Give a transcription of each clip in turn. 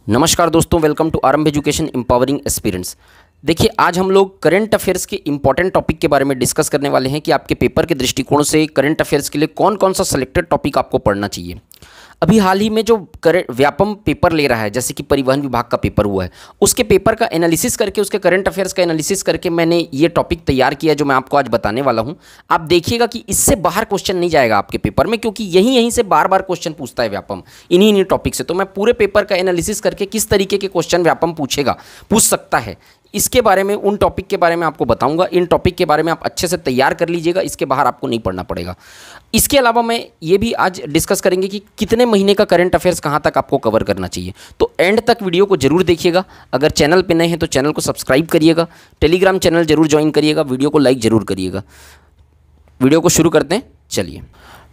नमस्कार दोस्तों, welcome to आरंभ एजुकेशन एम्पावरिंग एस्पिरेंट्स। देखिए, आज हम लोग करंट अफेयर्स के इंपॉर्टेंट टॉपिक के बारे में डिस्कस करने वाले हैं कि आपके पेपर के दृष्टिकोण से करंट अफेयर्स के लिए कौन कौन सा सिलेक्टेड टॉपिक आपको पढ़ना चाहिए। अभी हाल ही में जो व्यापम पेपर ले रहा है, जैसे कि परिवहन विभाग का पेपर हुआ है, उसके पेपर का एनालिसिस करके, उसके करंट अफेयर्स का एनालिसिस करके मैंने ये टॉपिक तैयार किया जो मैं आपको आज बताने वाला हूँ। आप देखिएगा कि इससे बाहर क्वेश्चन नहीं जाएगा आपके पेपर में, क्योंकि यहीं से बार बार क्वेश्चन पूछता है व्यापम इन्हीं टॉपिक से। तो मैं पूरे पेपर का एनालिसिस करके किस तरीके के क्वेश्चन व्यापम पूछ सकता है, इसके बारे में, उन टॉपिक के बारे में आपको बताऊंगा। इन टॉपिक के बारे में आप अच्छे से तैयार कर लीजिएगा, इसके बाहर आपको नहीं पढ़ना पड़ेगा। इसके अलावा मैं ये भी आज डिस्कस करेंगे कि कितने महीने का करंट अफेयर्स कहाँ तक आपको कवर करना चाहिए। तो एंड तक वीडियो को जरूर देखिएगा। अगर चैनल पे नए हैं तो चैनल को सब्सक्राइब करिएगा, टेलीग्राम चैनल जरूर ज्वाइन करिएगा, वीडियो को लाइक जरूर करिएगा। वीडियो को शुरू करते हैं, चलिए।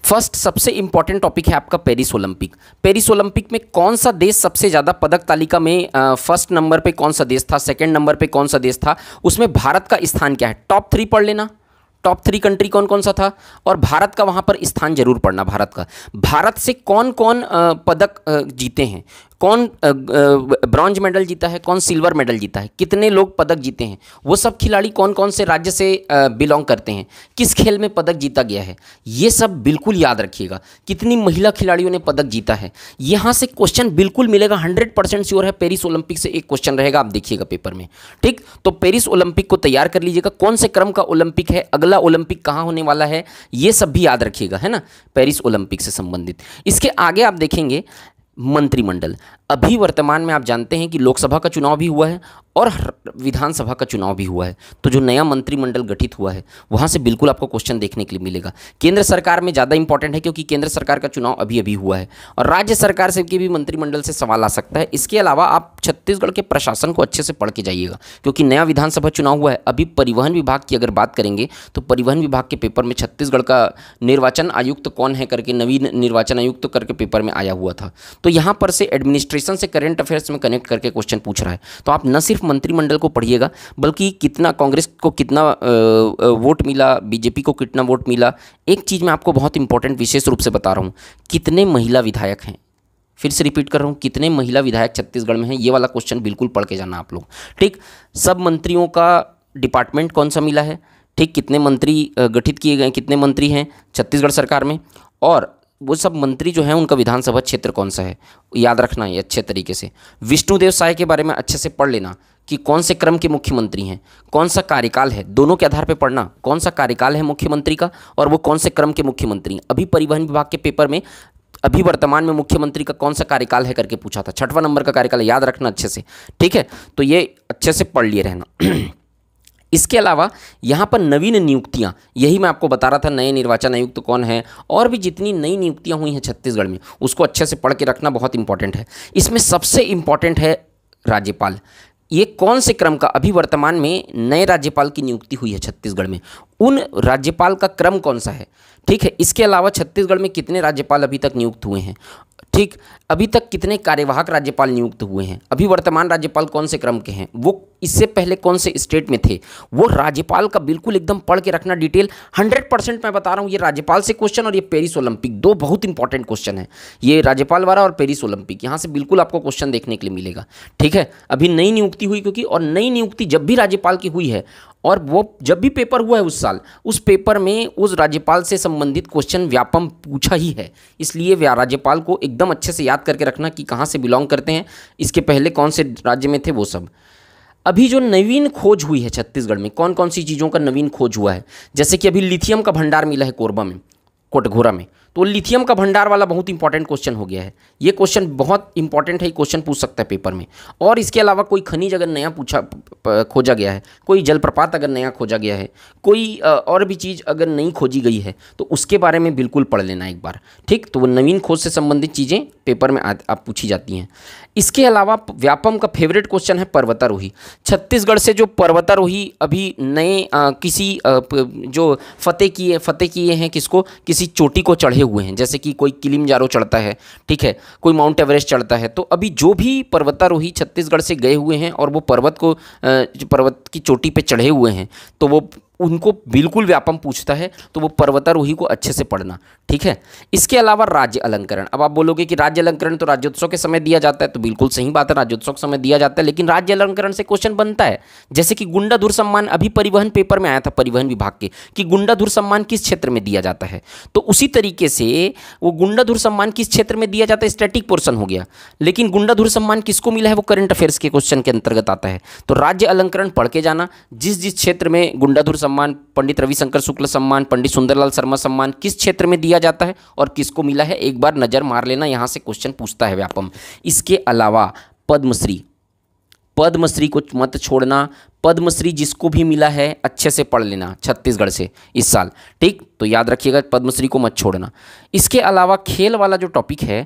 फर्स्ट सबसे इंपॉर्टेंट टॉपिक है आपका पेरिस ओलंपिक। पेरिस ओलंपिक में कौन सा देश सबसे ज़्यादा पदक तालिका में फर्स्ट नंबर पे कौन सा देश था, सेकंड नंबर पे कौन सा देश था, उसमें भारत का स्थान क्या है। टॉप 3 पढ़ लेना, टॉप 3 कंट्री कौन कौन सा था, और भारत का वहाँ पर स्थान जरूर पढ़ना। भारत से कौन कौन पदक जीते हैं, कौन ब्रॉन्ज मेडल जीता है, कौन सिल्वर मेडल जीता है, कितने लोग पदक जीते हैं, वो सब खिलाड़ी कौन कौन से राज्य से बिलोंग करते हैं, किस खेल में पदक जीता गया है, ये सब बिल्कुल याद रखिएगा। कितनी महिला खिलाड़ियों ने पदक जीता है, यहाँ से क्वेश्चन बिल्कुल मिलेगा, 100% श्योर है। पेरिस ओलंपिक से एक क्वेश्चन रहेगा, आप देखिएगा पेपर में, ठीक। तो पेरिस ओलंपिक को तैयार कर लीजिएगा। कौन से क्रम का ओलंपिक है, अगला ओलंपिक कहाँ होने वाला है, ये सब भी याद रखिएगा, है ना, पेरिस ओलंपिक से संबंधित। इसके आगे आप देखेंगे मंत्रिमंडल। अभी वर्तमान में आप जानते हैं कि लोकसभा का चुनाव भी हुआ है और विधानसभा का चुनाव भी हुआ है। तो जो नया मंत्रिमंडल गठित हुआ है, वहाँ से बिल्कुल आपको क्वेश्चन देखने के लिए मिलेगा। केंद्र सरकार में ज़्यादा इंपॉर्टेंट है, क्योंकि केंद्र सरकार का चुनाव अभी अभी हुआ है, और राज्य सरकार से भी मंत्रिमंडल से सवाल आ सकता है। इसके अलावा आप छत्तीसगढ़ के प्रशासन को अच्छे से पढ़ के जाइएगा, क्योंकि नया विधानसभा चुनाव हुआ है। अभी परिवहन विभाग की अगर बात करेंगे तो परिवहन विभाग के पेपर में छत्तीसगढ़ का निर्वाचन आयुक्त कौन है करके, नवीन निर्वाचन आयुक्त करके पेपर में आया हुआ था। तो यहाँ पर से एडमिनिस्ट्रेशन से करंट अफेयर्स में कनेक्ट करके क्वेश्चन पूछ रहा है। तो आप न सिर्फ मंत्रिमंडल को पढ़िएगा, बल्कि कितना कांग्रेस को कितना वोट मिला, बीजेपी को कितना वोट मिला। एक चीज़ मैं आपको बहुत इंपॉर्टेंट विशेष रूप से बता रहा हूँ, कितने महिला विधायक हैं। फिर से रिपीट कर रहा हूँ, कितने महिला विधायक छत्तीसगढ़ में हैं, ये वाला क्वेश्चन बिल्कुल पढ़ के जाना आप लोग, ठीक। सब मंत्रियों का डिपार्टमेंट कौन सा मिला है, ठीक, कितने मंत्री गठित किए गए, कितने मंत्री हैं छत्तीसगढ़ सरकार में, और वो सब मंत्री जो हैं उनका विधानसभा क्षेत्र कौन सा है, याद रखना है अच्छे तरीके से। विष्णुदेव साय के बारे में अच्छे से पढ़ लेना कि कौन से क्रम के मुख्यमंत्री हैं, कौन सा कार्यकाल है, दोनों के आधार पे पढ़ना, कौन सा कार्यकाल है मुख्यमंत्री का और वो कौन से क्रम के मुख्यमंत्री हैं। अभी परिवहन विभाग के पेपर में अभी वर्तमान में मुख्यमंत्री का कौन सा कार्यकाल है करके पूछा था, 6वां नंबर का कार्यकाल है, याद रखना अच्छे से, ठीक है। तो ये अच्छे से पढ़ लिए रहना। इसके अलावा यहाँ पर नवीन नियुक्तियाँ, यही मैं आपको बता रहा था, नए निर्वाचन आयुक्त कौन है, और भी जितनी नई नियुक्तियाँ हुई हैं छत्तीसगढ़ में, उसको अच्छे से पढ़ के रखना बहुत इंपॉर्टेंट है। इसमें सबसे इंपॉर्टेंट है राज्यपाल। ये कौन से क्रम का, अभी वर्तमान में नए राज्यपाल की नियुक्ति हुई है छत्तीसगढ़ में, उन राज्यपाल का क्रम कौन सा है, ठीक है। इसके अलावा छत्तीसगढ़ में कितने राज्यपाल अभी तक नियुक्त हुए हैं, ठीक, अभी तक कितने कार्यवाहक राज्यपाल नियुक्त हुए हैं, अभी वर्तमान राज्यपाल कौन से क्रम के हैं, वो इससे पहले कौन से स्टेट में थे, वो राज्यपाल का बिल्कुल एकदम पढ़ के रखना डिटेल। 100% मैं बता रहा हूँ, ये राज्यपाल से क्वेश्चन और ये पेरिस ओलंपिक, दो बहुत इंपॉर्टेंट क्वेश्चन है, ये राज्यपाल वाला और पेरिस ओलंपिक, यहाँ से बिल्कुल आपको क्वेश्चन देखने के लिए मिलेगा, ठीक है। अभी नई नियुक्ति हुई, क्योंकि और नई नियुक्ति जब भी राज्यपाल की हुई है और वो जब भी पेपर हुआ है उस साल, उस पेपर में उस राज्यपाल से संबंधित क्वेश्चन व्यापम पूछा ही है। इसलिए राज्यपाल को एकदम अच्छे से याद करके रखना कि कहाँ से बिलोंग करते हैं, इसके पहले कौन से राज्य में थे, वो सब। अभी जो नवीन खोज हुई है छत्तीसगढ़ में, कौन कौन सी चीज़ों का नवीन खोज हुआ है, जैसे कि अभी लिथियम का भंडार मिला है कोरबा में, कोटघोरा में, तो लिथियम का भंडार वाला बहुत इंपॉर्टेंट क्वेश्चन हो गया है। ये क्वेश्चन बहुत इंपॉर्टेंट है, क्वेश्चन पूछ सकता है पेपर में। और इसके अलावा कोई खनिज अगर नया खोजा गया है, कोई जलप्रपात अगर नया खोजा गया है, कोई और भी चीज़ अगर नई खोजी गई है, तो उसके बारे में बिल्कुल पढ़ लेना एक बार, ठीक। तो वो नवीन खोज से संबंधित चीज़ें पेपर में आप पूछी जाती हैं। इसके अलावा व्यापम का फेवरेट क्वेश्चन है पर्वतारोही। छत्तीसगढ़ से जो पर्वतारोही अभी नए किसी जो फतेह किए हैं, किसको, किसी चोटी को चढ़े हुए हैं, जैसे कि कोई किलिमंजारो चढ़ता है, ठीक है, कोई माउंट एवरेस्ट चढ़ता है। तो अभी जो भी पर्वतारोही छत्तीसगढ़ से गए हुए हैं और वो पर्वत की चोटी पे चढ़े हुए हैं, तो वो उनको बिल्कुल व्यापम पूछता है तो वो पर्वतारोही को अच्छे से पढ़ना, ठीक है। इसके अलावा राज्य अलंकरण, अब आप बोलोगे कि राज्य अलंकरण तो राज्योत्सव के समय दिया जाता है, तो बिल्कुल सही बात है, राज्योत्सव के समय दिया जाता है, लेकिन राज्य अलंकरण से क्वेश्चन बनता है। जैसे कि गुंडाधुर सम्मान अभी परिवहन पेपर में आया था, परिवहन विभाग के, कि गुंडाधुर सम्मान किस क्षेत्र में दिया जाता है, तो उसी तरीके से वो गुंडाधुर सम्मान किस क्षेत्र में दिया जाता है, स्टैटिक पोर्शन हो गया, लेकिन गुंडाधुर सम्मान किसको मिला है, वो करंट अफेयर्स के क्वेश्चन के अंतर्गत आता है। तो राज्य अलंकरण पढ़ के जाना, जिस जिस क्षेत्र में गुंडाधुर सम्मान, पंडित रविशंकर शुक्ल सम्मान, पंडित सुंदरलाल शर्मा सम्मान किस क्षेत्र में दिया जाता है और किसको मिला है, एक बार नजर मार लेना, यहां से क्वेश्चन पूछता है व्यापम। इसके अलावा पद्मश्री, पद्मश्री को मत छोड़ना, पद्मश्री जिसको भी मिला है अच्छे से पढ़ लेना छत्तीसगढ़ से इस साल, ठीक, तो याद रखिएगा पद्मश्री को मत छोड़ना। इसके अलावा खेल वाला जो टॉपिक है,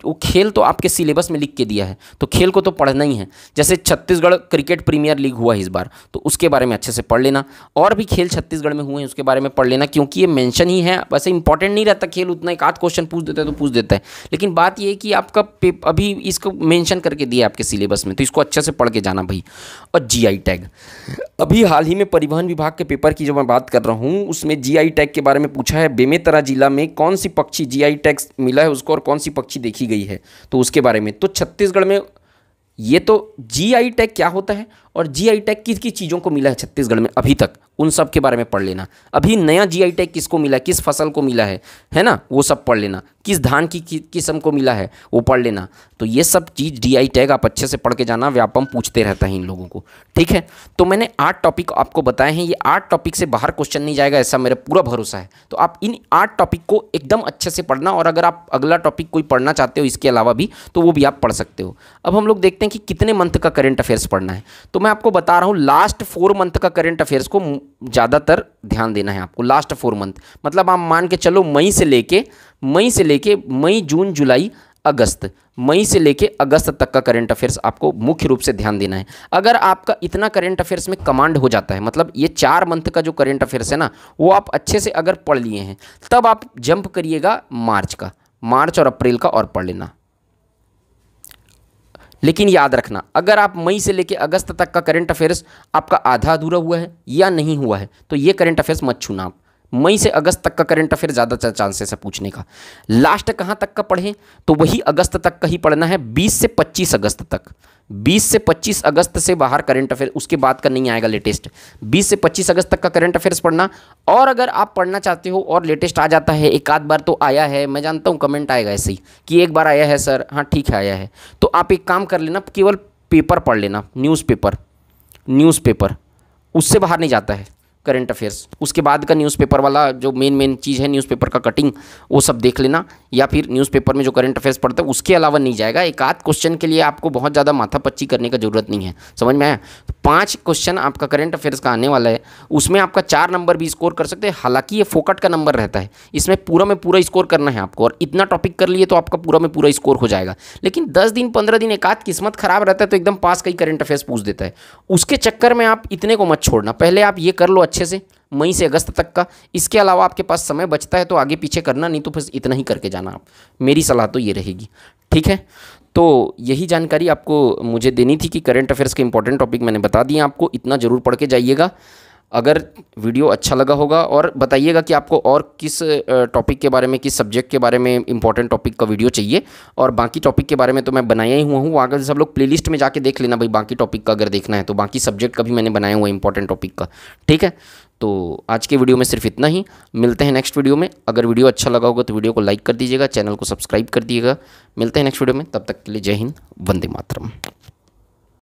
वो खेल तो आपके सिलेबस में लिख के दिया है, तो खेल को तो पढ़ना ही है। जैसे छत्तीसगढ़ क्रिकेट प्रीमियर लीग हुआ इस बार, तो उसके बारे में अच्छे से पढ़ लेना, और भी खेल छत्तीसगढ़ में हुए हैं उसके बारे में पढ़ लेना, क्योंकि ये मेंशन ही है। वैसे इंपॉर्टेंट नहीं रहता खेल उतना, एक आध क्वेश्चन पूछ देता है तो पूछ देता है, लेकिन बात ये है कि आपका अभी इसको मेंशन करके दिया है आपके सिलेबस में, तो इसको अच्छे से पढ़ के जाना भाई। और जीआई टैग, अभी हाल ही में परिवहन विभाग के पेपर की जो मैं बात कर रहा हूँ उसमें जीआई टैग के बारे में पूछा है, बेमेतरा जिला में कौन सी पक्षी जीआई टैग मिला है उसको और कौन सी पक्षी देखी गई है, तो उसके बारे में। तो छत्तीसगढ़ में ये तो जीआई टैग क्या होता है और जीआई टैग किस किस चीज़ों को मिला है छत्तीसगढ़ में अभी तक, उन सब के बारे में पढ़ लेना। अभी नया जीआई टैग किसको मिला है, किस फसल को मिला है ना, वो सब पढ़ लेना। किस धान की किस्म को मिला है वो पढ़ लेना। तो ये सब चीज़ जीआई टैग आप अच्छे से पढ़ के जाना, व्यापम पूछते रहता है इन लोगों को, ठीक है। तो मैंने 8 टॉपिक आपको बताए हैं, ये 8 टॉपिक से बाहर क्वेश्चन नहीं जाएगा ऐसा मेरा पूरा भरोसा है। तो आप इन 8 टॉपिक को एकदम अच्छे से पढ़ना, और अगर आप अगला टॉपिक कोई पढ़ना चाहते हो इसके अलावा भी, तो वो भी आप पढ़ सकते हो। अब हम लोग देखते हैं कि कितने मंथ का करंट अफेयर्स पढ़ना है। तो मैं आपको बता रहा हूँ लास्ट 4 मंथ का करंट अफेयर्स को ज़्यादातर ध्यान देना है आपको। लास्ट 4 मंथ मतलब आप मान के चलो मई से लेके मई जून जुलाई अगस्त, मई से लेके अगस्त तक का करंट अफेयर्स आपको मुख्य रूप से ध्यान देना है। अगर आपका इतना करंट अफेयर्स में कमांड हो जाता है, मतलब ये 4 मंथ का जो करंट अफेयर्स है ना, वो आप अच्छे से अगर पढ़ लिए हैं, तब आप जंप करिएगा मार्च और अप्रैल का और पढ़ लेना। लेकिन याद रखना, अगर आप मई से लेके अगस्त तक का करंट अफेयर्स आपका आधा अधूरा हुआ है या नहीं हुआ है, तो ये करंट अफेयर्स मत छूना आप। मई से अगस्त तक का करंट अफेयर ज़्यादा चांसेस है पूछने का। लास्ट कहाँ तक का पढ़ें, तो वही अगस्त तक का ही पढ़ना है, 20 से 25 अगस्त तक। 20 से 25 अगस्त से बाहर करंट अफेयर, उसके बाद का नहीं आएगा लेटेस्ट। 20 से 25 अगस्त तक का करंट अफेयर्स पढ़ना। और अगर आप पढ़ना चाहते हो और लेटेस्ट आ जाता है, एक आध बार तो आया है, मैं जानता हूँ कमेंट आएगा ऐसे ही कि एक बार आया है सर, हाँ ठीक है आया है, तो आप एक काम कर लेना, केवल पेपर पढ़ लेना, न्यूज़पेपर, उससे बाहर नहीं जाता है करंट अफेयर्स। उसके बाद का न्यूज़पेपर वाला जो मेन चीज़ है, न्यूज़पेपर का कटिंग, वो सब देख लेना, या फिर न्यूज़पेपर में जो करंट अफेयर्स पढ़ता है उसके अलावा नहीं जाएगा। एक आध क्वेश्चन के लिए आपको बहुत ज़्यादा माथापच्ची करने का जरूरत नहीं है, समझ में आया। 5 क्वेश्चन आपका करंट अफेयर्स का आने वाला है, उसमें आपका 4 नंबर भी स्कोर कर सकते हैं। हालांकि ये फोकट का नंबर रहता है, इसमें पूरा में पूरा स्कोर करना है आपको, और इतना टॉपिक कर लिए तो आपका पूरा में पूरा स्कोर हो जाएगा। लेकिन 10 दिन 15 दिन एक आध किस्मत खराब रहता है तो एकदम पास का ही करंट अफेयर्स पूछ देता है। उसके चक्कर में आप इतने को मत छोड़ना, पहले आप ये कर लो अच्छे से मई से अगस्त तक का। इसके अलावा आपके पास समय बचता है तो आगे पीछे करना, नहीं तो फिर इतना ही करके जाना आप। मेरी सलाह तो ये रहेगी, ठीक है। तो यही जानकारी आपको मुझे देनी थी कि करंट अफेयर्स के इंपॉर्टेंट टॉपिक मैंने बता दिए आपको, इतना ज़रूर पढ़ के जाइएगा। अगर वीडियो अच्छा लगा होगा और बताइएगा कि आपको और किस टॉपिक के बारे में, किस सब्जेक्ट के बारे में इंपॉर्टेंट टॉपिक का वीडियो चाहिए। और बाकी टॉपिक के बारे में तो मैं बनाया ही हुआ हूँ, अगर सब लोग प्लेलिस्ट में जाके देख लेना भाई, बाकी टॉपिक का अगर देखना है तो बाकी सब्जेक्ट का भी मैंने बनाया हुआ है इंपॉर्टेंट टॉपिक का, ठीक है। तो आज के वीडियो में सिर्फ इतना ही, मिलते हैं नेक्स्ट वीडियो में। अगर वीडियो अच्छा लगा होगा तो वीडियो को लाइक कर दीजिएगा, चैनल को सब्सक्राइब कर दीजिएगा। मिलते हैं नेक्स्ट वीडियो में, तब तक के लिए जय हिंद, वंदे मातरम।